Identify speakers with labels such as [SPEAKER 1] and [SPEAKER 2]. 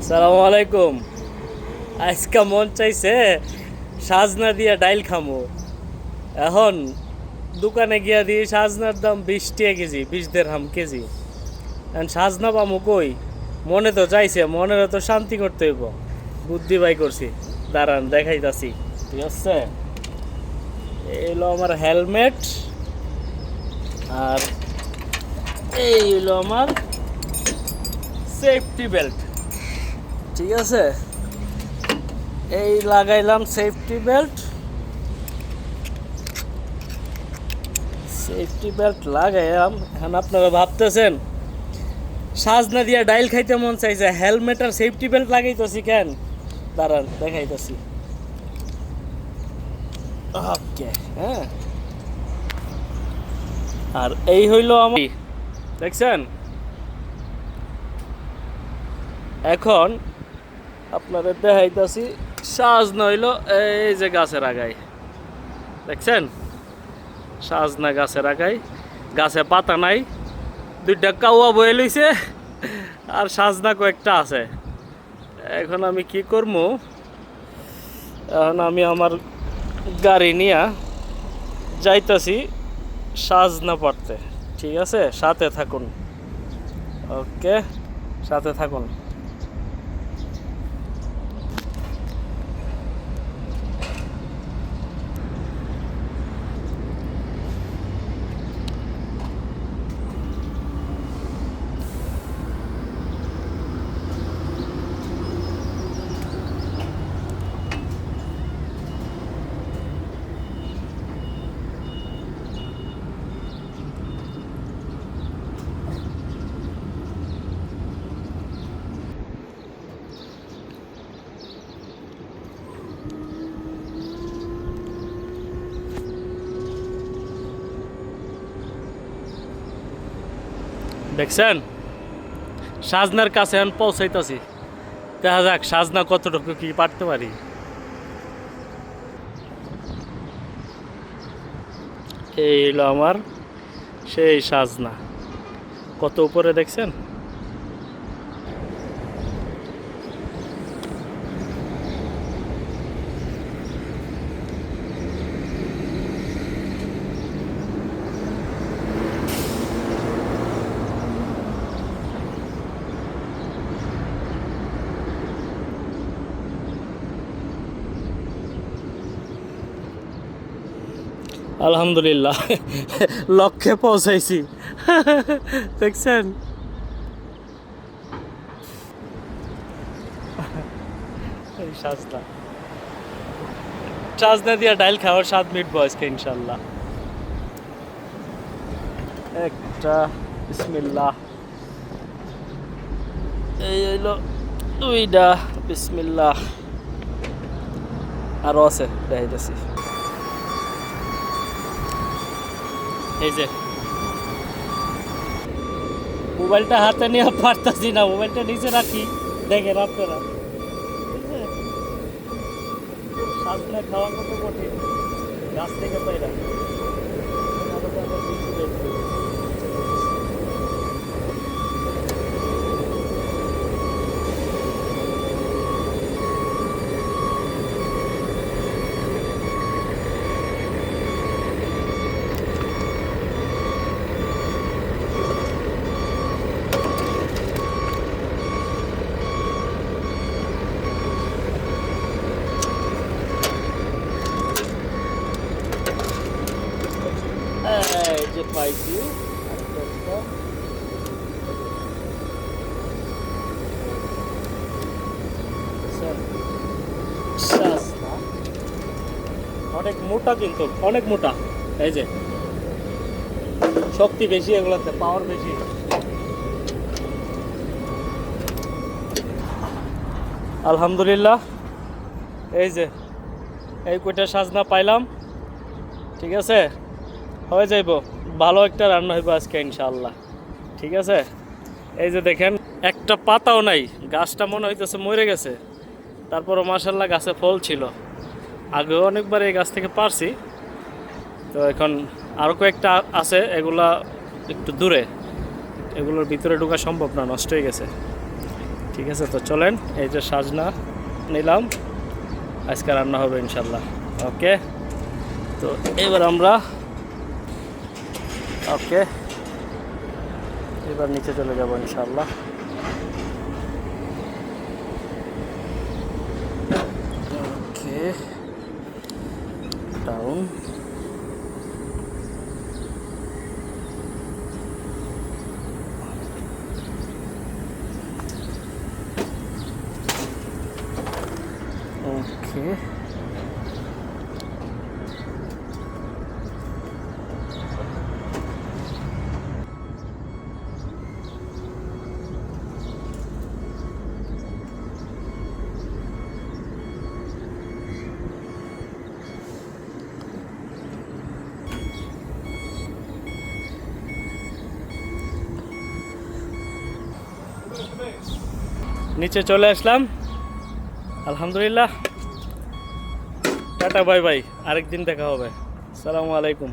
[SPEAKER 1] সালামু আলাইকুম। আজকে মন চাইছে সাজনা দিয়া ডাইল খামো। এখন দোকানে গিয়া দিয়ে সাজনার দাম 20 টাকা কেজি, 20 দিরহাম কেজি। এখন সাজনা পামো কই? মনে তো চাইছে, মনের তো শান্তি করতে হইব। বুদ্ধি বাই করছি, দাঁড়ান দেখাইতাছি। ঠিক আছে, এই হলো আমার হেলমেট, আর এই হলো আমার সেফটি বেল্ট। ঠিক আছে, এই লাগাইলাম সেফটি বেল্ট। সেফটি বেল্ট লাগাইলাম। এখন আপনারা ভাবতেছেন সাজনা দিয়া ডাইল খাইতে মন চাইছে, হেলমেট আর সেফটি বেল্ট লাগাইতেছি কেন? দাঁড়ান দেখাইতেছি। ওকে, হ্যাঁ। আর এই হইল আমার, দেখছেন? এখন আপনাদের দেখাইতেছি সাজনা হইল এই যে গাছের আগায়, দেখছেন? সাজনা গাছের আগায়, গাছে পাতা নাই, দুইটা কাউয়া বয়ে লইছে, আর সাজনা কয়েকটা আছে। এখন আমি কি করবো? এখন আমি আমার গাড়ি নিয়ে যাইতাছি সাজনা পাড়তে। ঠিক আছে, সাথে থাকুন। ওকে, সাথে থাকুন। দেখছেন, সাজনার কাছে এখন পৌঁছাইতেছি। দেখা যাক সাজনা কতটুকু কি পারতে পারি। এই হলো আমার সেই সাজনা, কত উপরে দেখছেন? আলহামদুলিল্লাহ, লক্ষ্যে পৌঁছাইছি। দেখছেন? এই সাজনা, সাজনা দিয়া ডাইল খাওয়ার 7 মিনিট বয়সকে ইনশাল্লাহ। একটা বিসমিল্লাহ, এই হইলো দুইটা বিসমিল্লাহ, আরো আছে দেখাইতেছি। এই যে মোবাইলটা হাতে নিয়ে পারতাছি না, মোবাইলটা নিচে রাখি, দেখেন আপনারা। সাজনা খাওয়া কত কঠিন, গাছ থেকে পাইরা। এই যে পাইছি আরেকটা একটা। সাজনা অনেক মোটা, কিন্তু অনেক মোটা। এই যে শক্তি বেশি, এগুলোতে পাওয়ার বেশি। আলহামদুলিল্লাহ, এই যে এই কয়টা সাজনা পাইলাম। ঠিক আছে, হয়ে যাইব, ভালো একটা রান্না হইব আজকে ইনশাআল্লাহ। ঠিক আছে, এই যে দেখেন একটা পাতাও নাই, গাছটা মনে হইতেছে মরে গেছে। তারপরও মাশাআল্লাহ গাছে ফল ছিল। আগেও অনেকবার এই গাছ থেকে পারছি, তো এখন আরও কয়েকটা আছে, এগুলা একটু দূরে, এগুলোর ভিতরে ঢোকা সম্ভব না, নষ্ট হয়ে গেছে। ঠিক আছে, তো চলেন, এই যে সাজনা নিলাম, আজকে রান্না হবে ইনশাল্লাহ। ওকে, তো এবার আমরা ওকে এবার নিচে চলে যাব ইনশাল্লাহ। ওকে, ডাউন। ওকে, নিচে চলে আসলাম আলহামদুলিল্লাহ। টাটা, বাই বাই, আরেকদিন দেখা হবে। আসসালামু আলাইকুম।